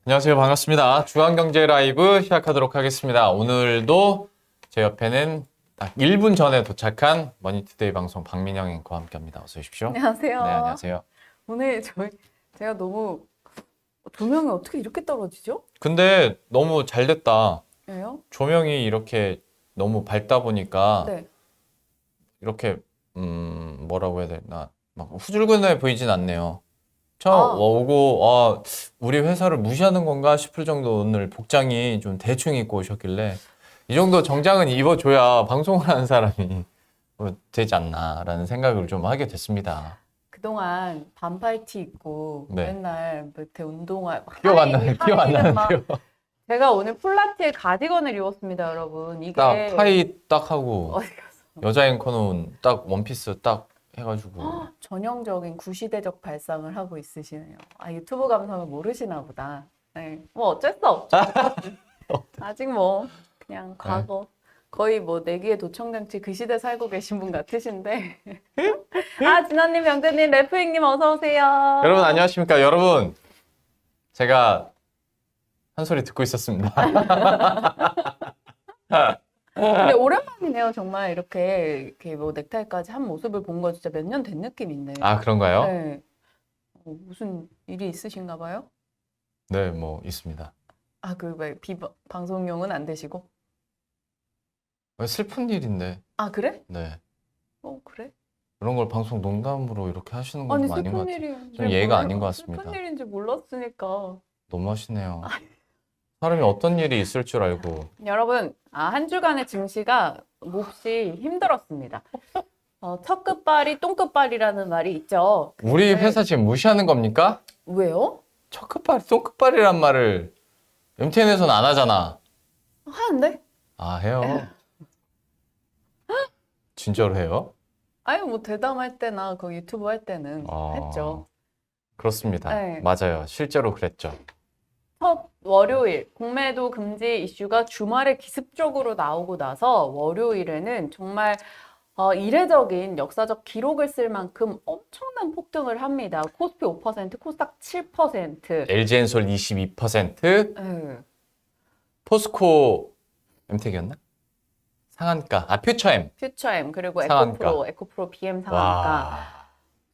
안녕하세요. 반갑습니다. 주간경제 라이브 시작하도록 하겠습니다. 오늘도 제 옆에는 딱 1분 전에 도착한 머니투데이 방송 박민영 앵커와 함께합니다. 어서 오십시오. 안녕하세요. 네, 안녕하세요. 오늘 제가 너무 조명이 어떻게 이렇게 떨어지죠? 근데 너무 잘 됐다. 왜요? 조명이 이렇게 너무 밝다 보니까 네. 이렇게 뭐라고 해야 되나 막 후줄근해 보이진 않네요. 처음 오고 우리 회사를 무시하는 건가 싶을 정도 오늘 복장이 좀 대충 입고 오셨길래 이 정도 정장은 입어줘야 방송을 하는 사람이 되지 않나라는 생각을 좀 하게 됐습니다. 그동안 반팔티 입고 네. 맨날 밑에 운동화 기억 안 나는데요. 제가 오늘 폴라티의 가디건을 입었습니다, 여러분. 이게 딱 타이 딱 하고 어디 가서 여자 앵커는 딱 원피스 딱 해가지고 전형적인 구시대적 발상을 하고 있으시네요. 유튜브 감성을 모르시나 보다. 네. 뭐 어쩔 수 없죠. 아직 뭐 그냥 과거. 거의 뭐 내기의 도청장치 그 시대 살고 계신 분 같으신데. 진원님, 병재님, 래프잉님 어서 오세요. 여러분 안녕하십니까. 여러분 제가 한 소리 듣고 있었습니다. 근데 오랜만이네요, 정말 이렇게 뭐 넥타이까지 한 모습을 본 거 진짜 몇 년 된 느낌인데. 아 그런가요? 네. 무슨 일이 있으신가 봐요? 네, 뭐 있습니다. 왜 방송용은 안 되시고? 슬픈 일인데. 그래? 네. 그래? 그런 걸 방송 농담으로 이렇게 하시는 건 좀 아닌 것 슬픈 같아요. 일인지 좀 예의가 아닌 것 같습니다. 슬픈 일인지 몰랐으니까. 너무 하시네요. 사람이 어떤 일이 있을 줄 알고. 여러분, 한 주간의 증시가 몹시 힘들었습니다. 첫 끝발이 똥끝발이라는 말이 있죠. 우리 회사 지금 무시하는 겁니까? 왜요? 첫 끝발이 똥끝발이란 말을 MTN에서는 안 하잖아. 하는데? 해요. 진짜로 해요? 뭐 대담할 때나 그 유튜브 할 때는 했죠. 그렇습니다. 네. 맞아요. 실제로 그랬죠. 첫 월요일 공매도 금지 이슈가 주말에 기습적으로 나오고 나서 월요일에는 정말 이례적인 역사적 기록을 쓸 만큼 엄청난 폭등을 합니다. 코스피 5%, 코스닥 7%. LG엔솔 22%, 네. 포스코 MTEK이었나? 상한가. 퓨처엠. 퓨처엠 그리고 상한가. 에코프로 BM 상한가. 와,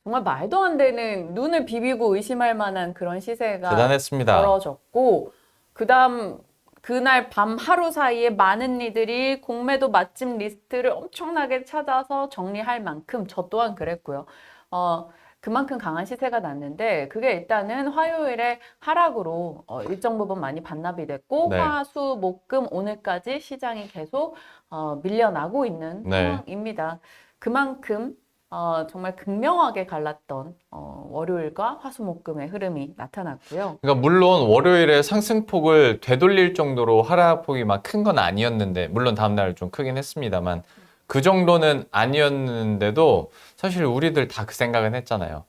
정말 말도 안 되는 눈을 비비고 의심할 만한 그런 시세가 대단했습니다. 벌어졌고 그다음 그날 밤 하루 사이에 많은 이들이 공매도 맛집 리스트를 엄청나게 찾아서 정리할 만큼 저 또한 그랬고요. 그만큼 강한 시세가 났는데 그게 일단은 화요일에 하락으로 일정 부분 많이 반납이 됐고 네. 화, 수, 목, 금 오늘까지 시장이 계속 밀려나고 있는 네. 상황입니다. 그만큼 정말 극명하게 갈랐던 월요일과 화수목금의 흐름이 나타났고요. 그러니까 물론 월요일에 상승폭을 되돌릴 정도로 하락폭이 막 큰 건 아니었는데 물론 다음날 좀 크긴 했습니다만 그 정도는 아니었는데도 사실 우리들 다 그 생각은 했잖아요.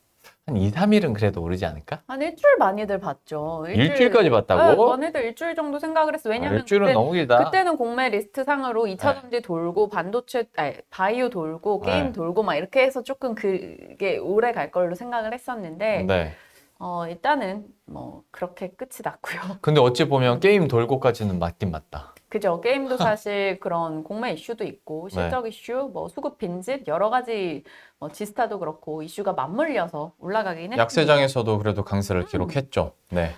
한 2, 3일은 그래도 오르지 않을까? 한 일주일 많이들 봤죠. 일주일까지 봤다고? 많이들 일주일 정도 생각을 했어. 왜냐면 일주일은 너무 길다. 그때는 공매 리스트 상으로 2차 전지 돌고 바이오 돌고 게임 돌고 막 이렇게 해서 조금 그게 오래 갈 걸로 생각을 했었는데 네. 일단은 뭐 그렇게 끝이 났고요. 근데 어찌 보면 게임 돌고까지는 맞긴 맞다. 그죠. 게임도 사실 그런 공매 이슈도 있고 실적 이슈, 뭐 수급 빈집 여러 가지 지스타도 그렇고 이슈가 맞물려서 올라가긴 했습니다. 약세장에서도 그래도 강세를 기록했죠. 네.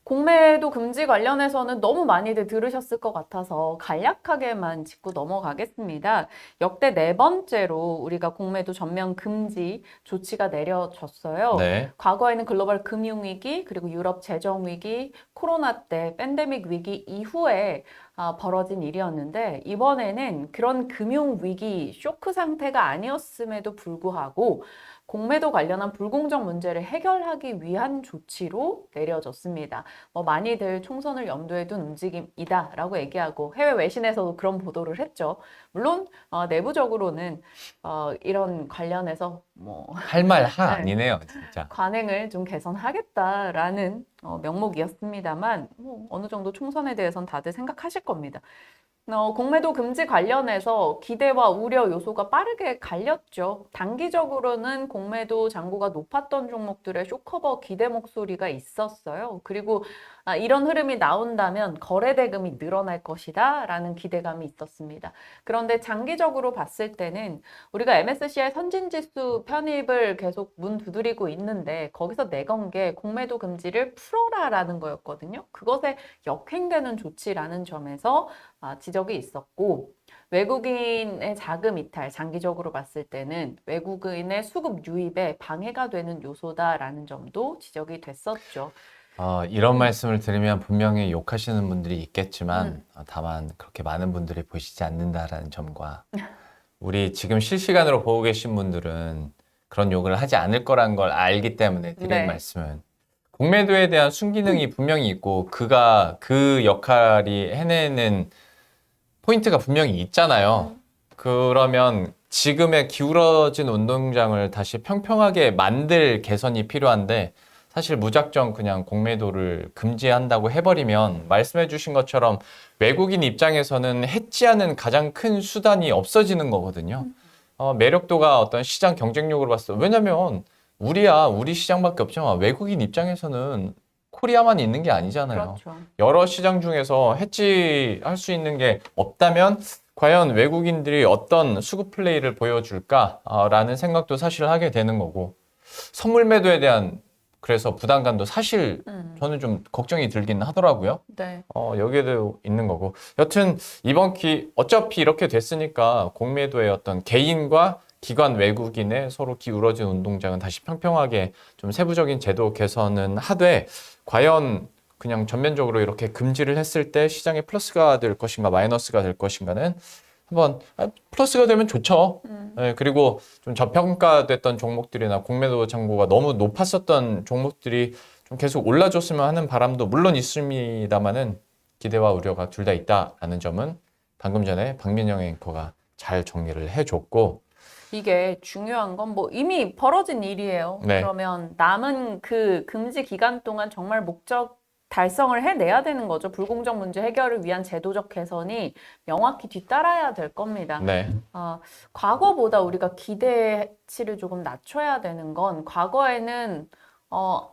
공매도 금지 관련해서는 너무 많이들 들으셨을 것 같아서 간략하게만 짚고 넘어가겠습니다. 역대 4번째로 우리가 공매도 전면 금지 조치가 내려졌어요. 네. 과거에는 글로벌 금융위기, 그리고 유럽 재정위기, 코로나 때 팬데믹 위기 이후에 벌어진 일이었는데 이번에는 그런 금융위기 쇼크 상태가 아니었음에도 불구하고 공매도 관련한 불공정 문제를 해결하기 위한 조치로 내려졌습니다. 많이들 총선을 염두에 둔 움직임이다라고 얘기하고 해외 외신에서도 그런 보도를 했죠. 물론 내부적으로는 이런 관련해서 할 말 아니네요, 진짜. 관행을 좀 개선하겠다라는 명목이었습니다만 어느 정도 총선에 대해서는 다들 생각하실 겁니다. 공매도 금지 관련해서 기대와 우려 요소가 빠르게 갈렸죠. 단기적으로는 공매도 잔고가 높았던 종목들의 쇼커버 기대 목소리가 있었어요. 그리고 이런 흐름이 나온다면 거래 대금이 늘어날 것이다 라는 기대감이 있었습니다. 그런데 장기적으로 봤을 때는 우리가 MSCI 선진지수 편입을 계속 문 두드리고 있는데 거기서 내건 게 공매도 금지를 풀어라라는 거였거든요. 그것에 역행되는 조치라는 점에서 지적이 있었고, 외국인의 자금 이탈, 장기적으로 봤을 때는 외국인의 수급 유입에 방해가 되는 요소다라는 점도 지적이 됐었죠. 이런 말씀을 들으면 분명히 욕하시는 분들이 있겠지만 음. 다만 그렇게 많은 분들이 보시지 않는다라는 점과 우리 지금 실시간으로 보고 계신 분들은 그런 욕을 하지 않을 거란 걸 알기 때문에 드리는 네. 말씀은 공매도에 대한 순기능이 분명히 있고 그가 그 역할이 해내는 포인트가 분명히 있잖아요. 그러면 지금의 기울어진 운동장을 다시 평평하게 만들 개선이 필요한데 사실 무작정 그냥 공매도를 금지한다고 해버리면 말씀해 주신 것처럼 외국인 입장에서는 해지하는 가장 큰 수단이 없어지는 거거든요. 매력도가 어떤 시장 경쟁력으로 봤을 때 왜냐면 우리 시장밖에 없지만 외국인 입장에서는 코리아만 있는 게 아니잖아요. 그렇죠. 여러 시장 중에서 해지할 수 있는 게 없다면 과연 외국인들이 어떤 수급 플레이를 보여줄까라는 생각도 사실 하게 되는 거고 선물 매도에 대한 그래서 부담감도 사실 저는 좀 걱정이 들긴 하더라고요. 네. 여기에도 있는 거고. 여튼 이번 어차피 이렇게 됐으니까 공매도의 어떤 개인과 기관 외국인의 서로 기울어진 운동장은 다시 평평하게 좀 세부적인 제도 개선은 하되 과연 그냥 전면적으로 이렇게 금지를 했을 때 시장에 플러스가 될 것인가 마이너스가 될 것인가는 한번 플러스가 되면 좋죠. 네, 그리고 좀 저평가됐던 종목들이나 공매도 잔고가 너무 높았었던 종목들이 좀 계속 올라줬으면 하는 바람도 물론 있습니다만은 기대와 우려가 둘 다 있다라는 점은 방금 전에 박민영 앵커가 잘 정리를 해줬고 이게 중요한 건 뭐 이미 벌어진 일이에요. 네. 그러면 남은 그 금지 기간 동안 정말 목적 달성을 해내야 되는 거죠. 불공정 문제 해결을 위한 제도적 개선이 명확히 뒤따라야 될 겁니다. 네. 과거보다 우리가 기대치를 조금 낮춰야 되는 건 과거에는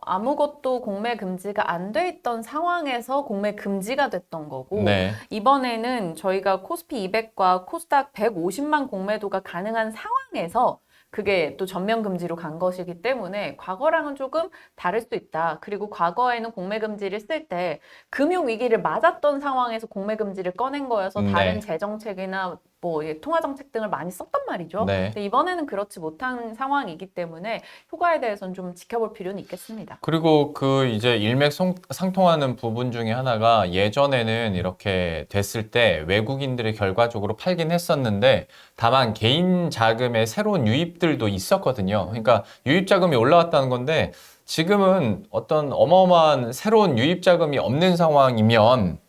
아무것도 공매 금지가 안 돼 있던 상황에서 공매 금지가 됐던 거고 네. 이번에는 저희가 코스피 200과 코스닥 150만 공매도가 가능한 상황에서 그게 또 전면 금지로 간 것이기 때문에 과거랑은 조금 다를 수 있다. 그리고 과거에는 공매 금지를 쓸 때 금융 위기를 맞았던 상황에서 공매 금지를 꺼낸 거여서 다른 네. 재정책이나 뭐 통화 정책 등을 많이 썼단 말이죠. 네. 근데 이번에는 그렇지 못한 상황이기 때문에 효과에 대해서는 좀 지켜볼 필요는 있겠습니다. 그리고 그 이제 일맥상통하는 부분 중에 하나가 예전에는 이렇게 됐을 때 외국인들이 결과적으로 팔긴 했었는데 다만 개인 자금의 새로운 유입들도 있었거든요. 그러니까 유입 자금이 올라왔다는 건데 지금은 어떤 어마어마한 새로운 유입 자금이 없는 상황이면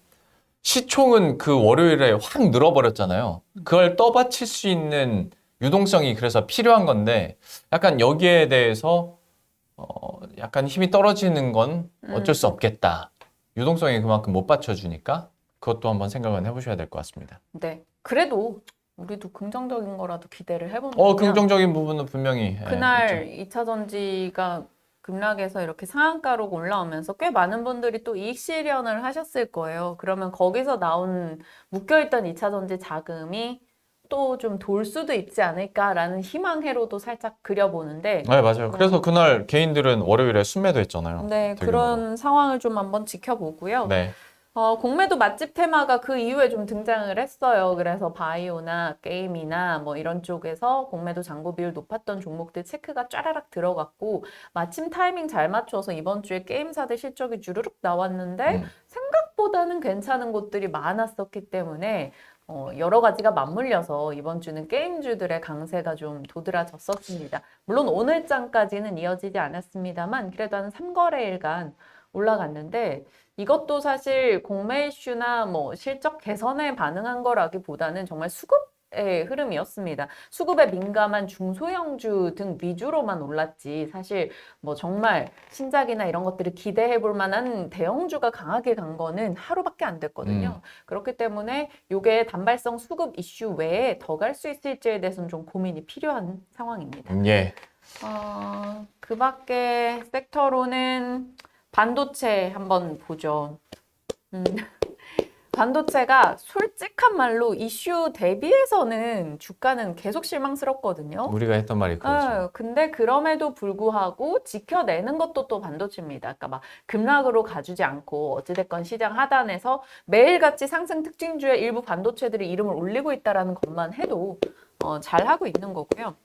시총은 그 월요일에 확 늘어버렸잖아요. 그걸 떠받칠 수 있는 유동성이 그래서 필요한 건데 약간 여기에 대해서 약간 힘이 떨어지는 건 어쩔 수 없겠다. 유동성이 그만큼 못 받쳐주니까 그것도 한번 생각은 해보셔야 될 것 같습니다. 네. 그래도 우리도 긍정적인 거라도 기대를 해보면 긍정적인 부분은 분명히 그날 있죠. 2차 전지가 급락해서 이렇게 상한가로 올라오면서 꽤 많은 분들이 또 이익 실현을 하셨을 거예요. 그러면 거기서 나온 묶여있던 2차 전지 자금이 또 좀 돌 수도 있지 않을까라는 희망회로도 살짝 그려보는데 네, 맞아요. 그래서 그날 개인들은 월요일에 순매도 했잖아요. 네, 대규모로. 그런 상황을 좀 한번 지켜보고요. 네. 공매도 맛집 테마가 그 이후에 좀 등장을 했어요. 그래서 바이오나 게임이나 뭐 이런 쪽에서 공매도 잔고 비율 높았던 종목들 체크가 쫘라락 들어갔고 마침 타이밍 잘 맞춰서 이번 주에 게임사들 실적이 주르륵 나왔는데 생각보다는 괜찮은 곳들이 많았었기 때문에 여러 가지가 맞물려서 이번 주는 게임주들의 강세가 좀 도드라졌었습니다. 물론 오늘장까지는 이어지지 않았습니다만 그래도 한 3거래일간 올라갔는데 이것도 사실 공매 이슈나 뭐 실적 개선에 반응한 거라기보다는 정말 수급의 흐름이었습니다. 수급에 민감한 중소형주 등 위주로만 올랐지 사실 뭐 정말 신작이나 이런 것들을 기대해 볼 만한 대형주가 강하게 간 거는 하루밖에 안 됐거든요. 그렇기 때문에 이게 단발성 수급 이슈 외에 더 갈 수 있을지에 대해서는 좀 고민이 필요한 상황입니다. 예. 그 밖에 섹터로는 반도체 한번 보죠. 음, 반도체가 솔직한 말로 이슈 대비해서는 주가는 계속 실망스럽거든요. 우리가 했던 말이 그거죠. 근데 그럼에도 불구하고 지켜내는 것도 또 반도체입니다. 그러니까 막 급락으로 가주지 않고 어찌됐건 시장 하단에서 매일같이 상승 특징주의 일부 반도체들이 이름을 올리고 있다라는 것만 해도 잘하고 있는 거고요.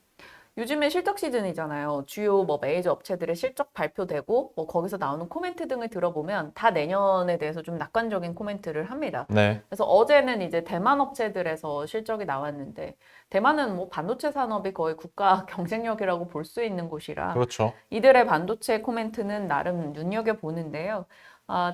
요즘에 실적 시즌이잖아요. 주요 뭐 메이저 업체들의 실적 발표되고 뭐 거기서 나오는 코멘트 등을 들어보면 다 내년에 대해서 좀 낙관적인 코멘트를 합니다. 네. 그래서 어제는 이제 대만 업체들에서 실적이 나왔는데 대만은 뭐 반도체 산업이 거의 국가 경쟁력이라고 볼 수 있는 곳이라 그렇죠. 이들의 반도체 코멘트는 나름 눈여겨보는데요.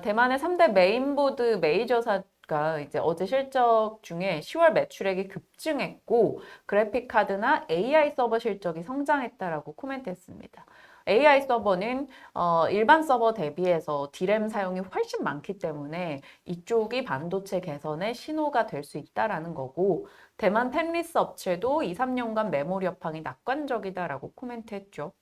대만의 3대 메인보드 메이저사가 이제 어제 실적 중에 10월 매출액이 급증했고 그래픽 카드나 AI 서버 실적이 성장했다라고 코멘트했습니다. AI 서버는 일반 서버 대비해서 D램 사용이 훨씬 많기 때문에 이쪽이 반도체 개선의 신호가 될 수 있다라는 거고 대만 템리스 업체도 2, 3년간 메모리 업황이 낙관적이다라고 코멘트했죠.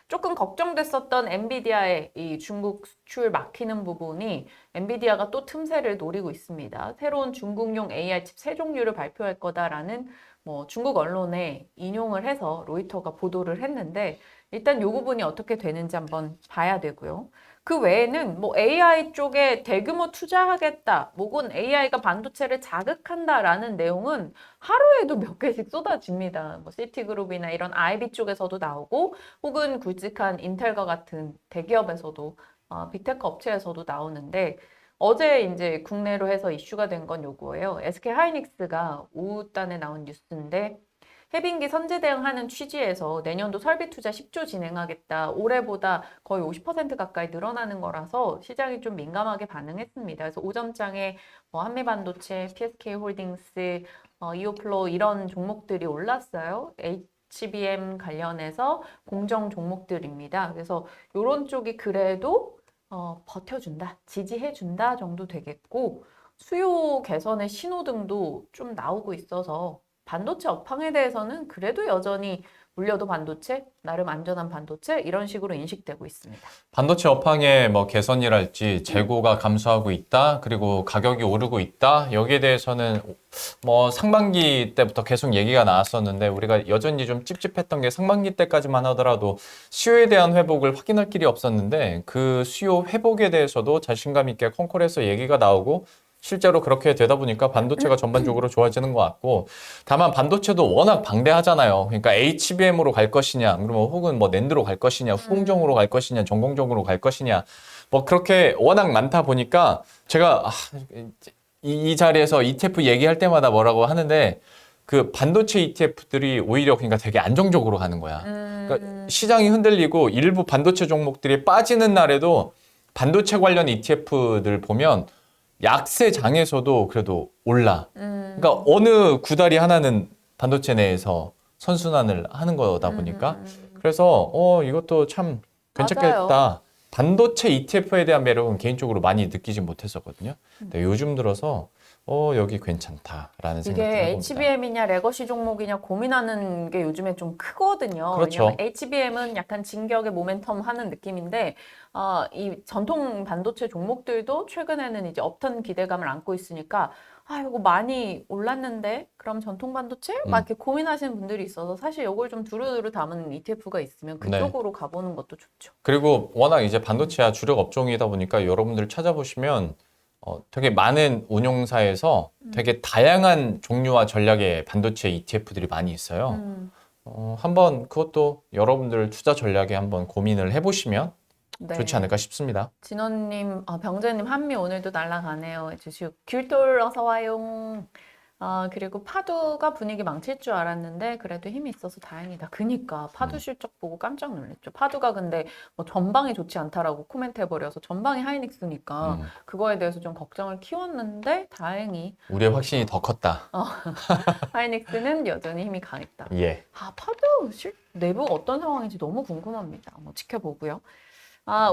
조금 걱정됐었던 엔비디아의 이 중국 수출 막히는 부분이 엔비디아가 또 틈새를 노리고 있습니다. 새로운 중국용 AI 칩 세 종류를 발표할 거다라는 뭐 중국 언론에 인용을 해서 로이터가 보도를 했는데 일단 이 부분이 어떻게 되는지 한번 봐야 되고요. 그 외에는 뭐 AI 쪽에 대규모 투자하겠다, 혹은 AI가 반도체를 자극한다라는 내용은 하루에도 몇 개씩 쏟아집니다. 뭐 시티그룹이나 이런 IB 쪽에서도 나오고 혹은 굵직한 인텔과 같은 대기업에서도 빅테크 업체에서도 나오는데 어제 이제 국내로 해서 이슈가 된 건 요거예요. SK 하이닉스가 오후단에 나온 뉴스인데 해빙기 선제 대응하는 취지에서 내년도 설비 투자 10조 진행하겠다. 올해보다 거의 50% 가까이 늘어나는 거라서 시장이 좀 민감하게 반응했습니다. 그래서 오전장에 뭐 한미반도체, PSK홀딩스, 이오플로 이런 종목들이 올랐어요. HBM 관련해서 공정 종목들입니다. 그래서 이런 쪽이 그래도 버텨준다, 지지해준다 정도 되겠고 수요 개선의 신호등도 좀 나오고 있어서 반도체 업황에 대해서는 그래도 여전히 물려도 반도체, 나름 안전한 반도체 이런 식으로 인식되고 있습니다. 반도체 업황의 뭐 개선이랄지 재고가 감소하고 있다. 그리고 가격이 오르고 있다. 여기에 대해서는 뭐 상반기 때부터 계속 얘기가 나왔었는데 우리가 여전히 좀 찝찝했던 게 상반기 때까지만 하더라도 수요에 대한 회복을 확인할 길이 없었는데 그 수요 회복에 대해서도 자신감 있게 콩콜에서 얘기가 나오고 실제로 그렇게 되다 보니까 반도체가 전반적으로 좋아지는 것 같고 다만 반도체도 워낙 방대하잖아요. 그러니까 HBM으로 갈 것이냐, 그러면 혹은 뭐 낸드로 갈 것이냐, 후공정으로 갈 것이냐, 전공정으로 갈 것이냐, 뭐 그렇게 워낙 많다 보니까 제가 이 자리에서 ETF 얘기할 때마다 뭐라고 하는데 그 반도체 ETF들이 오히려 그러니까 되게 안정적으로 가는 거야. 그러니까 시장이 흔들리고 일부 반도체 종목들이 빠지는 날에도 반도체 관련 ETF들 보면 약세장에서도 그래도 올라. 그러니까 어느 구달이 하나는 반도체 내에서 선순환을 하는 거다 보니까 그래서 이것도 참 괜찮겠다. 맞아요. 반도체 ETF에 대한 매력은 개인적으로 많이 느끼지 못했었거든요. 근데 요즘 들어서 여기 괜찮다라는 생각이 이게 해봅니다. HBM이냐 레거시 종목이냐 고민하는 게 요즘에 좀 크거든요. 그렇죠. 왜냐하면 HBM은 약간 진격의 모멘텀 하는 느낌인데 이 전통 반도체 종목들도 최근에는 이제 업턴 기대감을 안고 있으니까 이거 많이 올랐는데 그럼 전통 반도체? 막 이렇게 고민하시는 분들이 있어서 사실 이걸 좀 두루두루 담은 ETF가 있으면 그쪽으로 가보는 것도 좋죠. 그리고 워낙 이제 반도체야 주력 업종이다 보니까 여러분들 찾아보시면 되게 많은 운용사에서 되게 다양한 종류와 전략의 반도체 ETF들이 많이 있어요. 한번 그것도 여러분들 투자 전략에 한번 고민을 해보시면 네. 좋지 않을까 싶습니다. 진원님, 병재님 한미 오늘도 날아가네요. 주식 귤돌 어서 와용. 그리고 파두가 분위기 망칠 줄 알았는데 그래도 힘이 있어서 다행이다. 그니까 파두 실적 보고 깜짝 놀랐죠. 파두가 근데 뭐 전방이 좋지 않다라고 코멘트 해버려서 전방이 하이닉스니까 그거에 대해서 좀 걱정을 키웠는데 다행히 우리의 확신이 더 컸다. 하이닉스는 여전히 힘이 강했다. 예. 파두 내부 어떤 상황인지 너무 궁금합니다. 뭐 지켜보고요.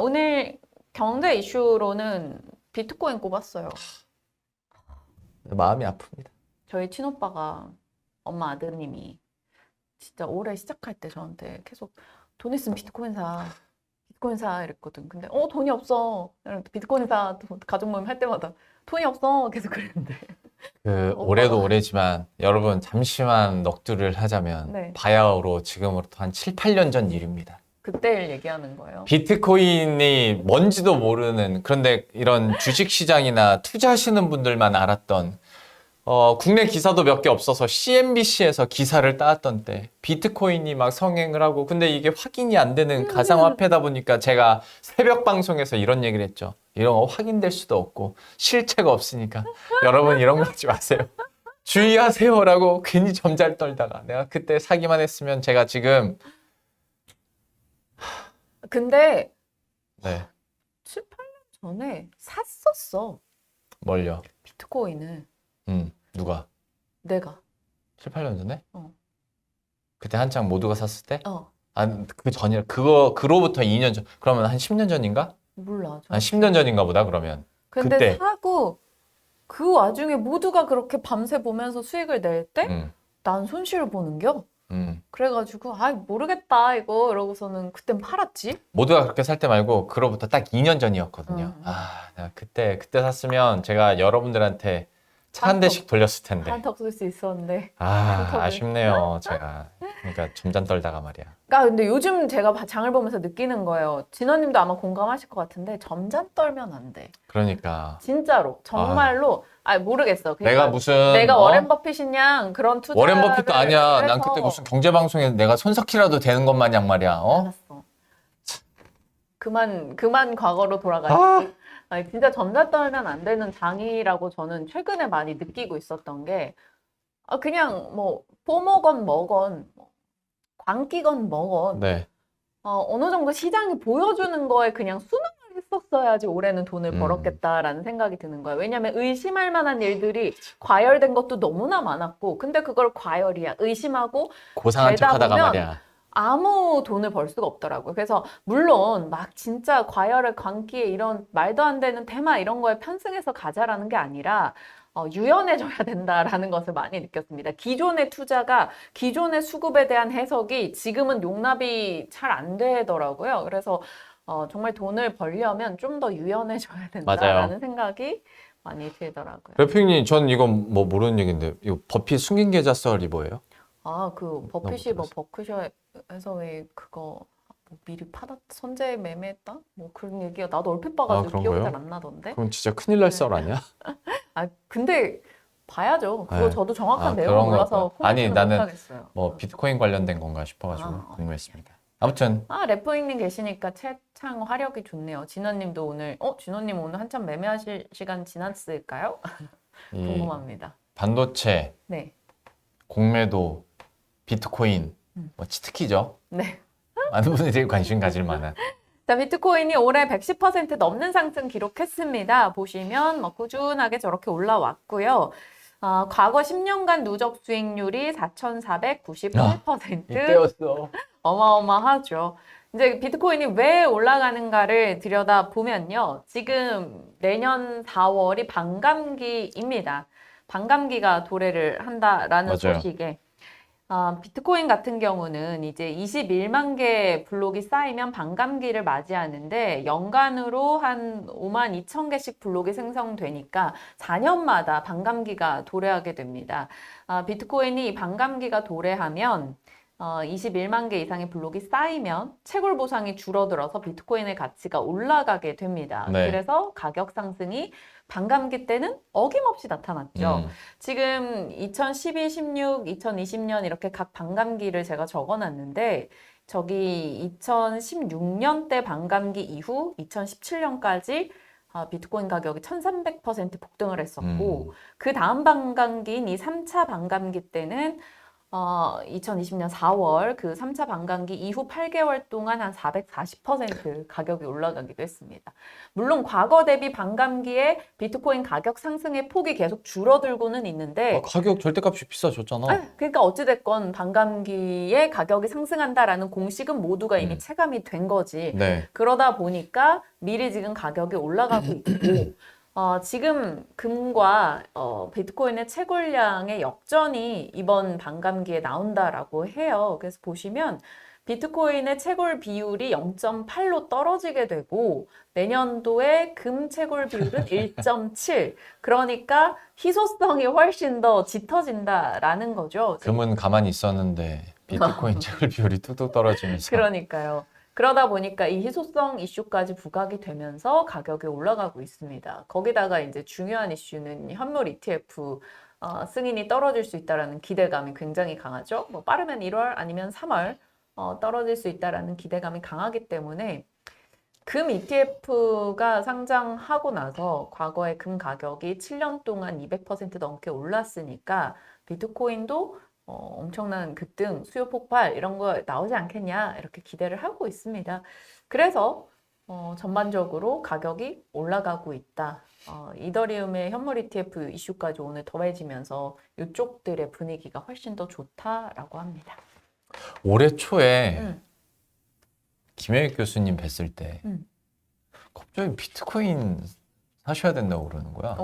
오늘 경제 이슈로는 비트코인 꼽았어요. 마음이 아픕니다. 저희 친오빠가 엄마 아드님이 진짜 올해 시작할 때 저한테 계속 돈 있으면 비트코인 사. 비트코인 사 이랬거든. 근데 돈이 없어. 비트코인 사 가족 모임 할 때마다 돈이 없어 계속 그랬는데. 올해도 오빠가. 올해지만 여러분 잠시만 넋두리를 하자면 네. 바야흐로 지금으로부터 한 7, 8년 전 일입니다. 그때를 얘기하는 거예요. 비트코인이 뭔지도 모르는 그런데 이런 주식시장이나 투자하시는 분들만 알았던 국내 기사도 몇 개 없어서 CNBC에서 기사를 따왔던 때 비트코인이 막 성행을 하고 근데 이게 확인이 안 되는 가상화폐다 보니까 제가 새벽 방송에서 이런 얘기를 했죠. 이런 거 확인될 수도 없고 실체가 없으니까 여러분 이런 거 하지 마세요. 주의하세요라고 괜히 점잘 떨다가 내가 그때 사기만 했으면 제가 지금 근데 네 7, 8년 전에 샀었어. 뭘요? 비트코인을. 누가? 내가. 7, 8년 전에? 어. 그때 한창 모두가 샀을 때? 어. 그 전이라 그로부터 2년 전 그러면 한 10년 전인가? 몰라. 한 10년 전인가 보다 그러면 근데 그때 사고 그 와중에 모두가 그렇게 밤새 보면서 수익을 낼 때 난 손실을 보는겨. 그래가지고 모르겠다 이거 이러고서는 그땐 팔았지. 모두가 그렇게 살 때 말고 그로부터 딱 2년 전이었거든요. 내가 그때 샀으면 제가 여러분들한테 차 한 한턱. 대씩 돌렸을 텐데. 한턱 쓸 수 있었는데. 한턱을. 아쉽네요, 제가. 그러니까 점잔 떨다가 말이야. 그러니까 근데 요즘 제가 장을 보면서 느끼는 거예요. 진원님도 아마 공감하실 것 같은데 점잔 떨면 안 돼. 그러니까 진짜로 정말로 모르겠어. 그러니까 내가 무슨 내가 워렌 버핏이냐 그런 투자를 워렌 버핏도 아니야. 난 해서 그때 무슨 경제 방송에 내가 손석희라도 되는 것 마냥 말이야. 알았어. 그만 과거로 돌아가시고. 아니, 진짜 점자 떨면 안 되는 장이라고 저는 최근에 많이 느끼고 있었던 게 그냥 뭐 포모건 뭐건 뭐 광기건 뭐건 네. 어느 정도 시장이 보여주는 거에 그냥 순응을 했었어야지 올해는 돈을 벌었겠다라는 생각이 드는 거예요. 왜냐하면 의심할 만한 일들이 과열된 것도 너무나 많았고 근데 그걸 과열이야. 의심하고 고상한 되다 척하다가 보면 말이야. 아무 돈을 벌 수가 없더라고요. 그래서 물론 막 진짜 과열의 광기에 이런 말도 안 되는 테마 이런 거에 편승해서 가자라는 게 아니라 유연해져야 된다라는 것을 많이 느꼈습니다. 기존의 투자가 기존의 수급에 대한 해석이 지금은 용납이 잘 안 되더라고요. 그래서 정말 돈을 벌려면 좀 더 유연해져야 된다라는 생각이 많이 들더라고요. 래핑님, 전 이건 뭐 모르는 얘기인데 이거 버핏 숨긴 계좌 썰이 뭐예요? 그 버핏이 뭐 버크셔에서 왜 그거 뭐 미리 선제 매매했다? 뭐 그런 얘기가 나도 얼핏 봐가지고 그런 기억이 거예요? 잘 안 나던데. 그럼 진짜 큰일 날 썰 아니야? 근데 봐야죠. 그거 네. 저도 정확한 그런 내용을 거 몰라서 같구나. 아니, 코멘트는 나는 못하겠어요. 뭐 비트코인 관련된 건가 싶어가지고 아. 궁금했습니다. 아무튼 래퍼잉님 계시니까 채창 화력이 좋네요. 진원님도 오늘 진원님 오늘 한참 매매하실 시간 지났을까요? 이 궁금합니다. 반도체, 네. 공매도, 비트코인, 뭐 치트키죠. 네. 많은 분들이 관심 가질 만한. 자, 비트코인이 올해 110% 넘는 상승 기록했습니다. 보시면 뭐 꾸준하게 저렇게 올라왔고요. 과거 10년간 누적 수익률이 4,498%. 이때였어. 어마어마하죠. 이제 비트코인이 왜 올라가는가를 들여다보면요. 지금 내년 4월이 반감기입니다. 반감기가 도래를 한다라는 맞아요. 소식에 비트코인 같은 경우는 이제 21만 개 블록이 쌓이면 반감기를 맞이하는데 연간으로 한 5만 2천 개씩 블록이 생성되니까 4년마다 반감기가 도래하게 됩니다. 비트코인이 반감기가 도래하면 21만 개 이상의 블록이 쌓이면 채굴 보상이 줄어들어서 비트코인의 가치가 올라가게 됩니다. 네. 그래서 가격 상승이 반감기 때는 어김없이 나타났죠. 지금 2012, 16, 2020년 이렇게 각 반감기를 제가 적어놨는데 저기 2016년 때 반감기 이후 2017년까지 비트코인 가격이 1300% 폭등을 했었고 그 다음 반감기인 이 3차 반감기 때는 2020년 4월 그 3차 반감기 이후 8개월 동안 한 440% 가격이 올라가기도 했습니다. 물론 과거 대비 반감기에 비트코인 가격 상승의 폭이 계속 줄어들고는 있는데 가격 절대값이 비싸졌잖아. 그러니까 어찌됐건 반감기에 가격이 상승한다라는 공식은 모두가 이미 체감이 된 거지. 네. 그러다 보니까 미리 지금 가격이 올라가고 있고 지금 금과 비트코인의 채굴량의 역전이 이번 반감기에 나온다라고 해요. 그래서 보시면 비트코인의 채굴 비율이 0.8로 떨어지게 되고 내년도에 금 채굴 비율은 1.7. 그러니까 희소성이 훨씬 더 짙어진다라는 거죠. 금은 가만히 있었는데 비트코인 채굴 비율이 뚝뚝 떨어지면서. 그러니까요. 그러다 보니까 이 희소성 이슈까지 부각이 되면서 가격이 올라가고 있습니다. 거기다가 이제 중요한 이슈는 현물 ETF 승인이 떨어질 수 있다라는 기대감이 굉장히 강하죠. 뭐 빠르면 1월 아니면 3월 떨어질 수 있다라는 기대감이 강하기 때문에 금 ETF가 상장하고 나서 과거에 금 가격이 7년 동안 200% 넘게 올랐으니까 비트코인도 엄청난 급등, 수요 폭발 이런 거 나오지 않겠냐 이렇게 기대를 하고 있습니다. 그래서 전반적으로 가격이 올라가고 있다. 이더리움의 현물 ETF 이슈까지 오늘 더해지면서 이쪽들의 분위기가 훨씬 더 좋다라고 합니다. 올해 초에 음. 김혜익 교수님 뵀을 때 음. 갑자기 비트코인 사셔야 된다고 그러는 거야.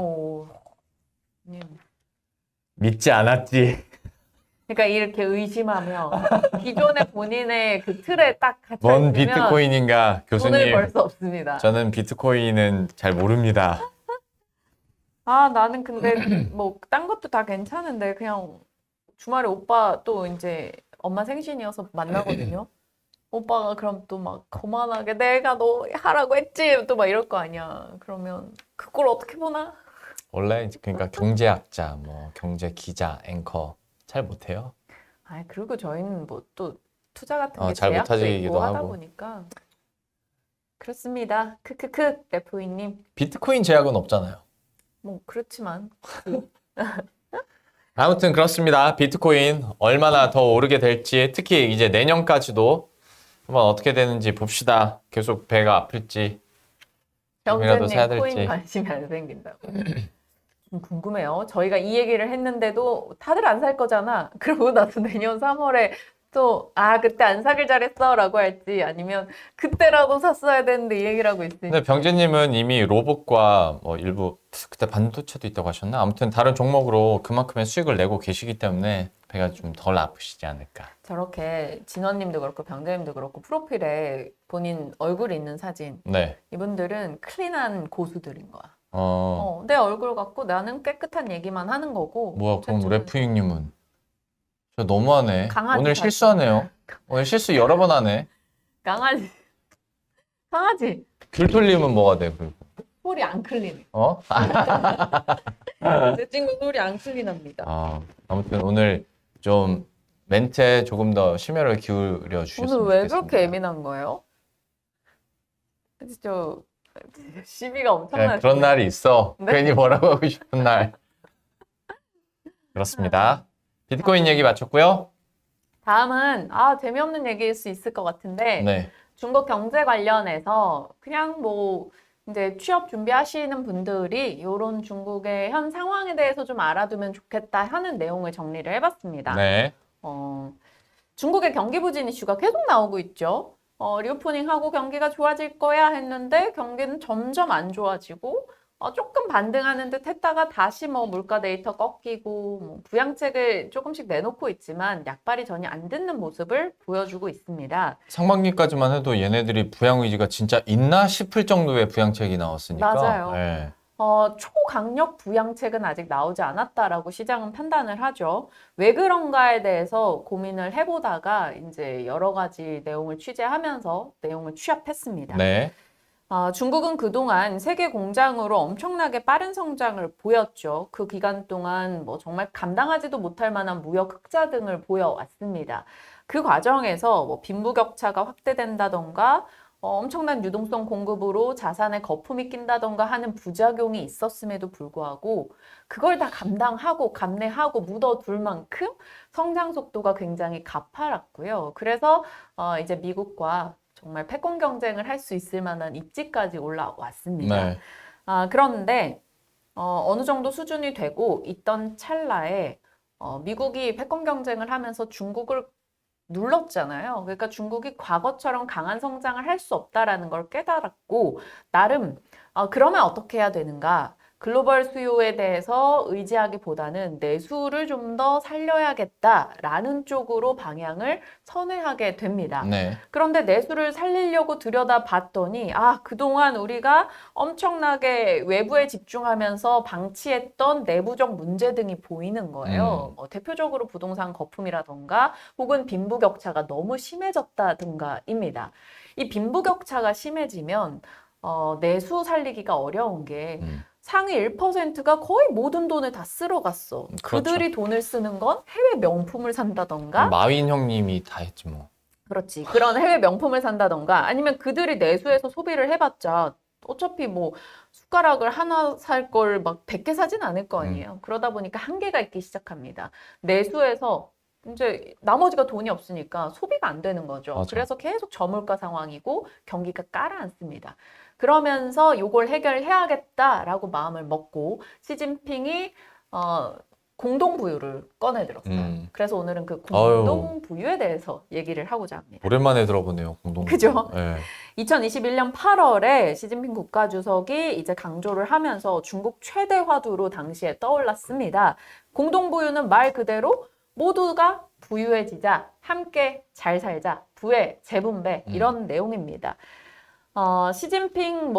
믿지 않았지. 그러니까 이렇게 의심하며 기존의 본인의 그 틀에 딱 갇혀 뭔 있으면 비트코인인가 돈을 교수님. 벌 수 없습니다. 저는 비트코인은 잘 모릅니다. 나는 근데 뭐 딴 것도 다 괜찮은데 그냥 주말에 오빠 또 이제 엄마 생신이어서 만나거든요. 오빠가 그럼 또 막 거만하게 내가 너 하라고 했지 또 막 이럴 거 아니야. 그러면 그걸 어떻게 보나? 원래 그러니까 경제학자, 뭐 경제 기자, 앵커 잘 못해요. 그리고 저희는 뭐 또 투자 같은 게 잘 제약도 못하시기도 있고 하다 하고. 보니까 그렇습니다. 크크크 레프이님. 비트코인 제약은 없잖아요. 뭐 그렇지만 아무튼 그렇습니다. 비트코인 얼마나 더 오르게 될지, 특히 이제 내년까지도 한번 어떻게 되는지 봅시다. 계속 배가 아플지, 조금이라도 사야 경제님 코인 될지. 관심이 안 생긴다고. 좀 궁금해요. 저희가 이 얘기를 했는데도 다들 안 살 거잖아. 그러고 나서 내년 3월에 또 그때 안 사길 잘했어 라고 할지 아니면 그때라도 샀어야 되는데 이 얘기를 하고 있으니 근데 병재님은 이미 로봇과 뭐 일부 그때 반도체도 있다고 하셨나? 아무튼 다른 종목으로 그만큼의 수익을 내고 계시기 때문에 배가 좀 덜 아프시지 않을까. 저렇게 진원님도 그렇고 병재님도 그렇고 프로필에 본인 얼굴이 있는 사진 네. 이분들은 클린한 고수들인 거야. 어, 내 얼굴 갖고 나는 깨끗한 얘기만 하는 거고 뭐야, 그럼 대충 래프잉님은? 저 너무하네. 강아지 오늘 같아. 실수하네요. 오늘 실수 여러 번 하네. 강아지 귤톨님은 뭐가 돼, 그리고? 소리 안 클리네. 어? 내 친구 소리 안 클린합니다. 아무튼 오늘 좀 멘트에 조금 더 심혈을 기울여 주셨으면 오늘 왜 좋겠습니다. 그렇게 예민한 거예요? 저 시비가 그냥 엄청나요. 그런 날이 있어. 네? 괜히 뭐라고 하고 싶은 날. 그렇습니다. 비트코인 얘기 마쳤고요. 다음은 재미없는 얘기일 수 있을 것 같은데 네. 중국 경제 관련해서 그냥 뭐 이제 취업 준비하시는 분들이 이런 중국의 현 상황에 대해서 좀 알아두면 좋겠다 하는 내용을 정리를 해봤습니다. 네. 중국의 경기 부진 이슈가 계속 나오고 있죠. 리오프닝하고 경기가 좋아질 거야 했는데 경기는 점점 안 좋아지고 조금 반등하는 듯 했다가 다시 뭐 물가 데이터 꺾이고 뭐 부양책을 조금씩 내놓고 있지만 약발이 전혀 안 듣는 모습을 보여주고 있습니다. 상반기까지만 해도 얘네들이 부양 의지가 진짜 있나 싶을 정도의 부양책이 나왔으니까. 맞아요. 네. 초강력 부양책은 아직 나오지 않았다라고 시장은 판단을 하죠. 왜 그런가에 대해서 고민을 해보다가 이제 여러 가지 내용을 취재하면서 내용을 취합했습니다. 네. 중국은 그동안 세계 공장으로 엄청나게 빠른 성장을 보였죠. 그 기간 동안 뭐 정말 감당하지도 못할 만한 무역 흑자 등을 보여왔습니다. 그 과정에서 뭐 빈부격차가 확대된다던가 엄청난 유동성 공급으로 자산에 거품이 낀다던가 하는 부작용이 있었음에도 불구하고 그걸 다 감당하고 감내하고 묻어둘 만큼 성장 속도가 굉장히 가팔랐고요. 그래서 이제 미국과 정말 패권 경쟁을 할 수 있을 만한 입지까지 올라왔습니다. 네. 그런데 어느 정도 수준이 되고 있던 찰나에 미국이 패권 경쟁을 하면서 중국을 눌렀잖아요. 그러니까 중국이 과거처럼 강한 성장을 할 수 없다라는 걸 깨달았고 나름 그러면 어떻게 해야 되는가? 글로벌 수요에 대해서 의지하기보다는 내수를 좀 더 살려야겠다라는 쪽으로 방향을 선회하게 됩니다. 네. 그런데 내수를 살리려고 들여다봤더니 그동안 우리가 엄청나게 외부에 집중하면서 방치했던 내부적 문제 등이 보이는 거예요. 대표적으로 부동산 거품이라던가 혹은 빈부격차가 너무 심해졌다든가입니다. 이 빈부격차가 심해지면 내수 살리기가 어려운 게 상위 1%가 거의 모든 돈을 다 쓸어갔어. 그렇죠. 그들이 돈을 쓰는 건 해외 명품을 산다던가 마윈 형님이 다 했지 뭐. 그렇지. 그런 해외 명품을 산다던가 아니면 그들이 내수해서 소비를 해봤자 어차피 뭐 숟가락을 하나 살 걸 막 100개 사진 않을 거 아니에요. 그러다 보니까 한계가 있기 시작합니다. 내수해서 이제 나머지가 돈이 없으니까 소비가 안 되는 거죠. 맞아. 그래서 계속 저물가 상황이고 경기가 깔아앉습니다. 그러면서 이걸 해결해야겠다라고 마음을 먹고 시진핑이 공동부유를 꺼내들었어요. 그래서 오늘은 그 공동부유에 대해서 얘기를 하고자 합니다. 오랜만에 들어보네요, 공동. 그죠? 네. 2021년 8월에 시진핑 국가주석이 이제 강조를 하면서 중국 최대 화두로 당시에 떠올랐습니다. 공동부유는 말 그대로 모두가 부유해지자, 함께 잘 살자, 부의 재분배 이런 내용입니다. 시진핑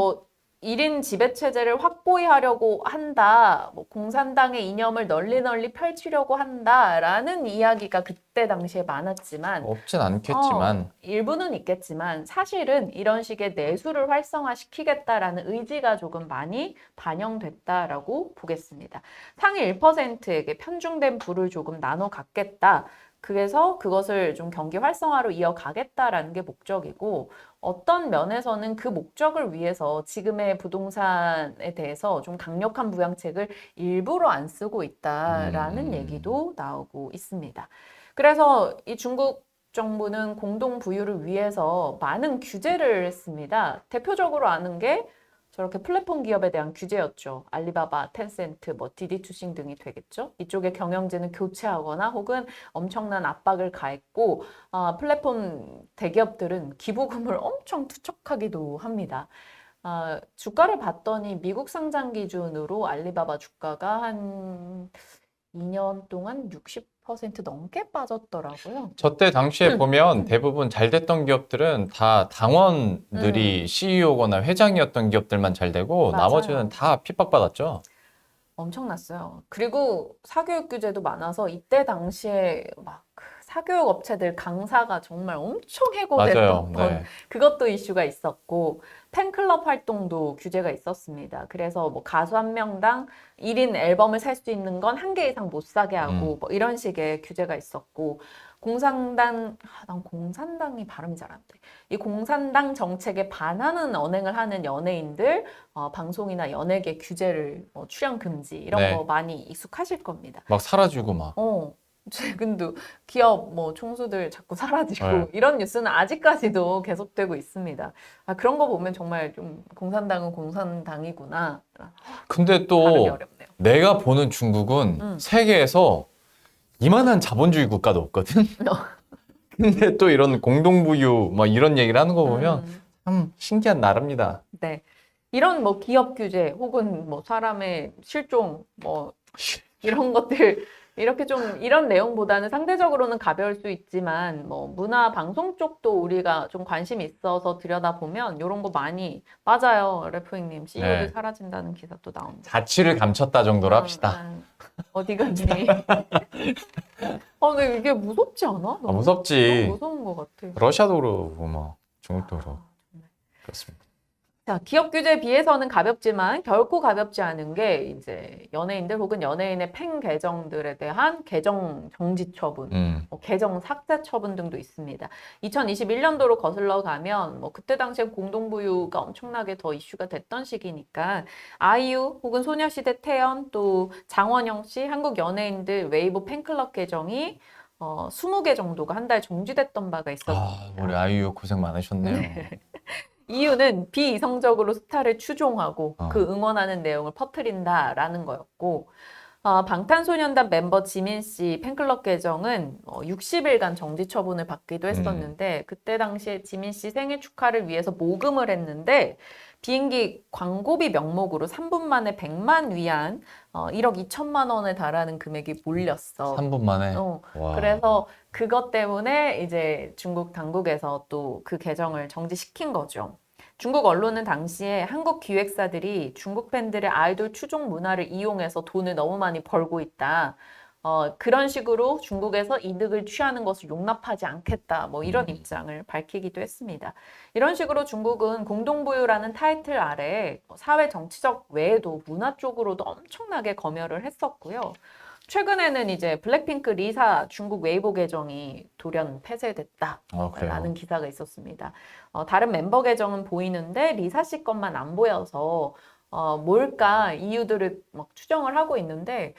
1인 지배체제를 확고히 하려고 한다, 공산당의 이념을 널리 펼치려고 한다라는 이야기가 그때 당시에 많았지만 없진 않겠지만 일부는 있겠지만 사실은 이런 식의 내수를 활성화시키겠다라는 의지가 조금 많이 반영됐다라고 보겠습니다. 상위 1%에게 편중된 부를 조금 나눠 갖겠다. 그래서 그것을 좀 경기 활성화로 이어가겠다라는 게 목적이고 어떤 면에서는 그 목적을 위해서 지금의 부동산에 대해서 좀 강력한 부양책을 일부러 안 쓰고 있다라는 얘기도 나오고 있습니다. 그래서 이 중국 정부는 공동 부유를 위해서 많은 규제를 했습니다. 대표적으로 아는 게 저렇게 플랫폼 기업에 대한 규제였죠. 알리바바, 텐센트, 디디투싱 등이 되겠죠. 이쪽의 경영진을 교체하거나 혹은 엄청난 압박을 가했고 플랫폼 대기업들은 기부금을 엄청 투척하기도 합니다. 주가를 봤더니 미국 상장 기준으로 알리바바 주가가 한 2년 동안 60% 넘게 빠졌더라고요. 저때 당시에 보면 대부분 잘 됐던 기업들은 다 당원들이 CEO거나 회장이었던 기업들만 잘 되고 맞아요. 나머지는 다 핍박받았죠. 엄청났어요. 그리고 사교육 규제도 많아서 이때 당시에 막 사교육 업체들 강사가 정말 엄청 맞아요. 해고됐던 네. 그것도 이슈가 있었고 팬클럽 활동도 규제가 있었습니다. 그래서 가수 한 명당 1인 앨범을 살 수 있는 건 한 개 이상 못 사게 하고 이런 식의 규제가 있었고 난 공산당이 발음이 잘 안 돼. 이 공산당 정책에 반하는 언행을 하는 연예인들 방송이나 연예계 규제를 출연 금지 이런 네. 거 많이 익숙하실 겁니다. 막 사라지고 막. 최근도 기업 총수들 자꾸 사라지고 네. 이런 뉴스는 아직까지도 계속되고 있습니다. 그런 거 보면 정말 좀 공산당은 공산당이구나. 근데 발음이 또 어렵네요. 내가 보는 중국은 세계에서 이만한 자본주의 국가도 없거든. 근데 또 이런 공동부유 막 이런 얘기를 하는 거 보면 참 신기한 나라입니다. 네. 이런 기업 규제 혹은 사람의 실종 이런 것들 이렇게 좀 이런 내용보다는 상대적으로는 가벼울 수 있지만 문화 방송 쪽도 우리가 좀 관심이 있어서 들여다보면 이런 거 많이 맞아요. 래프잉님 CEO들 네. 사라진다는 기사도 나옵니다. 자취를 감췄다 정도로 합시다. 어디 가니? 근데 이게 무섭지 않아? 너무 무섭지. 무서운 것 같아. 러시아도 그러고 막 중국도 그러고 그렇습니다. 자, 기업 규제에 비해서는 가볍지만 결코 가볍지 않은 게 이제 연예인들 혹은 연예인의 팬 계정들에 대한 계정 정지 처분, 계정 삭제 처분 등도 있습니다. 2021년도로 거슬러 가면 그때 당시에 공동부유가 엄청나게 더 이슈가 됐던 시기니까 아이유 혹은 소녀시대 태연 또 장원영 씨 한국 연예인들 웨이보 팬클럽 계정이 20개 정도가 한 달 정지됐던 바가 있었습니다. 우리 아이유 고생 많으셨네요. 이유는 비이성적으로 스타를 추종하고 그 응원하는 내용을 퍼뜨린다라는 거였고 방탄소년단 멤버 지민 씨 팬클럽 계정은 60일간 정지 처분을 받기도 했었는데 그때 당시에 지민 씨 생일 축하를 위해서 모금을 했는데 비행기 광고비 명목으로 3분 만에 100만 위안, 1억 2천만 원에 달하는 금액이 몰렸어. 3분 만에. 와. 그래서 그것 때문에 이제 중국 당국에서 또 그 계정을 정지시킨 거죠. 중국 언론은 당시에 한국 기획사들이 중국 팬들의 아이돌 추종 문화를 이용해서 돈을 너무 많이 벌고 있다. 그런 식으로 중국에서 이득을 취하는 것을 용납하지 않겠다. 뭐 이런 입장을 밝히기도 했습니다. 이런 식으로 중국은 공동부유라는 타이틀 아래 사회 정치적 외에도 문화 쪽으로도 엄청나게 검열을 했었고요. 최근에는 이제 블랙핑크 리사 중국 웨이보 계정이 돌연 폐쇄됐다라는 그래요? 기사가 있었습니다. 다른 멤버 계정은 보이는데 리사 씨 것만 안 보여서 뭘까 이유들을 막 추정을 하고 있는데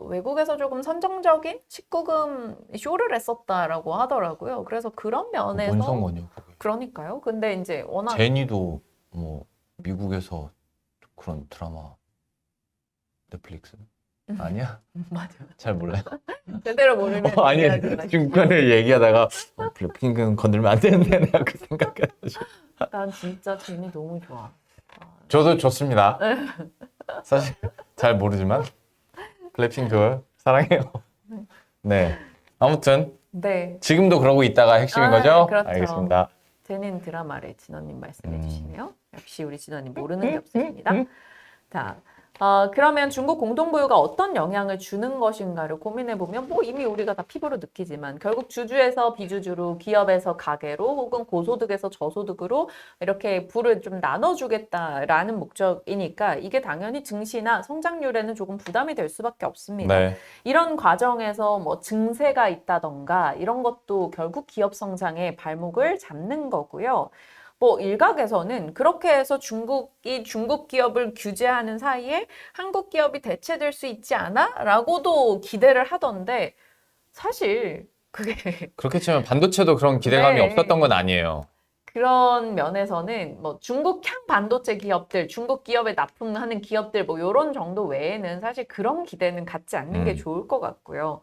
외국에서 조금 선정적인 19금 쇼를 했었다라고 하더라고요. 그래서 그런 뭔 면에서 상관이야, 그게. 그러니까요. 근데 이제 워낙 제니도 뭐 미국에서 그런 드라마 넷플릭스 아니야? 맞아. 잘 몰라요. 제대로 모르는 아니 얘기하지 중간에 얘기하다가 블랙핑크는 건들면 안 되는데 내가 그 생각해가지고. 난 진짜 제니 너무 좋아. 저도 좋습니다. 사실 잘 모르지만 블랙핑크 사랑해요. 네. 아무튼 네. 지금도 그러고 있다가 핵심인 아, 거죠? 그렇죠. 알겠습니다. 제니는 드라마래 진원님 말씀해 주시네요. 역시 우리 진원님 모르는 게 없으십니다. 자, 그러면 중국 공동부유가 어떤 영향을 주는 것인가를 고민해보면 뭐 이미 우리가 다 피부로 느끼지만 결국 주주에서 비주주로 기업에서 가게로 혹은 고소득에서 저소득으로 이렇게 부를 좀 나눠주겠다라는 목적이니까 이게 당연히 증시나 성장률에는 조금 부담이 될 수밖에 없습니다. 네. 이런 과정에서 뭐 증세가 있다던가 이런 것도 결국 기업 성장의 발목을 잡는 거고요. 뭐 일각에서는 그렇게 해서 중국이 중국 기업을 규제하는 사이에 한국 기업이 대체될 수 있지 않아? 라고도 기대를 하던데 사실 그게 그렇게 치면 반도체도 그런 기대감이 네. 없었던 건 아니에요. 그런 면에서는 뭐 중국향 반도체 기업들, 중국 기업에 납품하는 기업들 뭐 이런 정도 외에는 사실 그런 기대는 갖지 않는 게 좋을 것 같고요.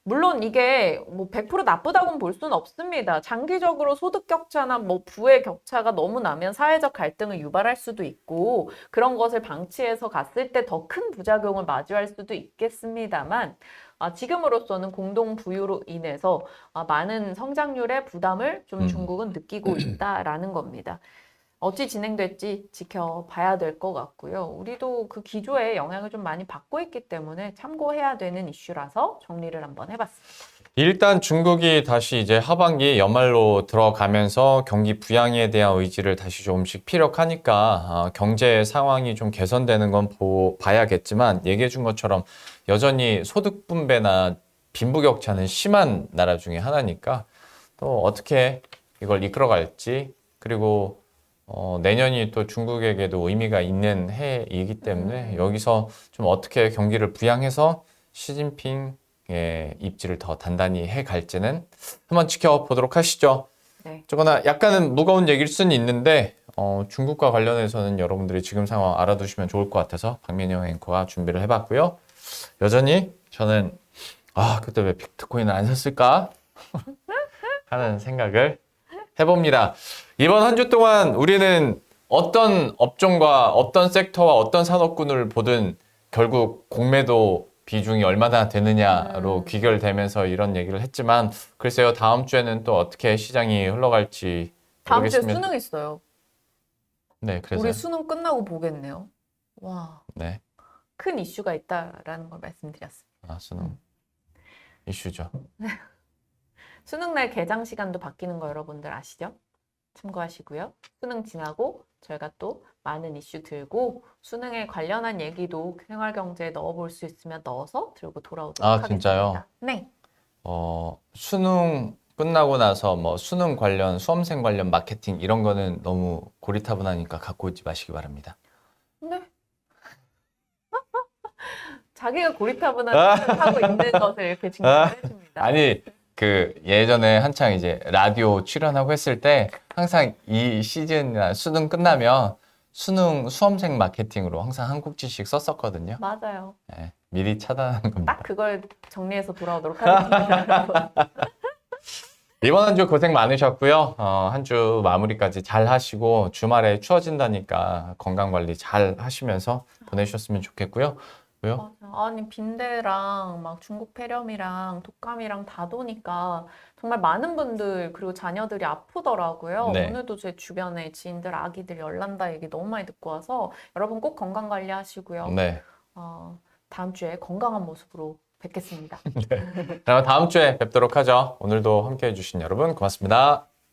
물론 이게 뭐 100% 나쁘다고는 볼 수는 없습니다. 장기적으로 소득 격차나 뭐 부의 격차가 너무 나면 사회적 갈등을 유발할 수도 있고 그런 것을 방치해서 갔을 때 더 큰 부작용을 마주할 수도 있겠습니다만 지금으로서는 공동 부유로 인해서 많은 성장률의 부담을 좀 중국은 느끼고 있다라는 겁니다. 어찌 진행될지 지켜봐야 될 것 같고요. 우리도 그 기조에 영향을 좀 많이 받고 있기 때문에 참고해야 되는 이슈라서 정리를 한번 해봤습니다. 일단 중국이 다시 이제 하반기 연말로 들어가면서 경기 부양에 대한 의지를 다시 조금씩 피력하니까 경제 상황이 좀 개선되는 건 봐야겠지만 얘기해 준 것처럼 여전히 소득 분배나 빈부격차는 심한 나라 중에 하나니까 또 어떻게 이걸 이끌어갈지 그리고 내년이 또 중국에게도 의미가 있는 해이기 때문에 여기서 좀 어떻게 경기를 부양해서 시진핑의 입지를 더 단단히 해갈지는 한번 지켜보도록 하시죠. 네. 저거나 약간은 무거운 얘기일 수는 있는데 중국과 관련해서는 여러분들이 지금 상황 알아두시면 좋을 것 같아서 박민영 앵커가 준비를 해봤고요. 여전히 저는 그때 왜 비트코인을 안 샀을까 하는 생각을 해봅니다. 이번 한 주 동안 우리는 어떤 업종과 어떤 섹터와 어떤 산업군을 보든 결국 공매도 비중이 얼마나 되느냐로 귀결되면서 이런 얘기를 했지만 글쎄요, 다음 주에는 또 어떻게 시장이 흘러갈지 다음 주에 모르겠습니다. 수능 있어요. 네, 그래서 우리 수능 끝나고 보겠네요. 와, 네, 큰 이슈가 있다라는 걸 말씀드렸습니다. 수능 이슈죠. 수능 날 개장 시간도 바뀌는 거 여러분들 아시죠? 참고하시고요. 수능 지나고 저희가 또 많은 이슈 들고 수능에 관련한 얘기도 생활경제에 넣어볼 수 있으면 넣어서 들고 돌아오도록 하겠습니다. 진짜요? 네. 수능 끝나고 나서 뭐 수능 관련, 수험생 관련 마케팅 이런 거는 너무 고리타분하니까 갖고 오지 마시기 바랍니다. 네. 자기가 고리타분하고 있는 것을 이렇게 증명해 줍니다. 아니, 그 예전에 한창 이제 라디오 출연하고 했을 때 항상 이 시즌이나 수능 끝나면 수험생 마케팅으로 항상 한 국지씩 썼었거든요. 맞아요. 네, 미리 차단하는 겁니다. 딱 그걸 정리해서 돌아오도록 하겠습니다. 이번 한 주 고생 많으셨고요. 한 주 마무리까지 잘 하시고 주말에 추워진다니까 건강 관리 잘 하시면서 보내셨으면 좋겠고요. 왜요? 맞아. 아니, 빈대랑 막 중국 폐렴이랑 독감이랑 다 도니까 정말 많은 분들 그리고 자녀들이 아프더라고요. 네. 오늘도 제 주변에 지인들 아기들 열난다 얘기 너무 많이 듣고 와서 여러분 꼭 건강 관리하시고요. 네. 다음 주에 건강한 모습으로 뵙겠습니다. 그럼 다음 주에 뵙도록 하죠. 오늘도 함께 해주신 여러분 고맙습니다.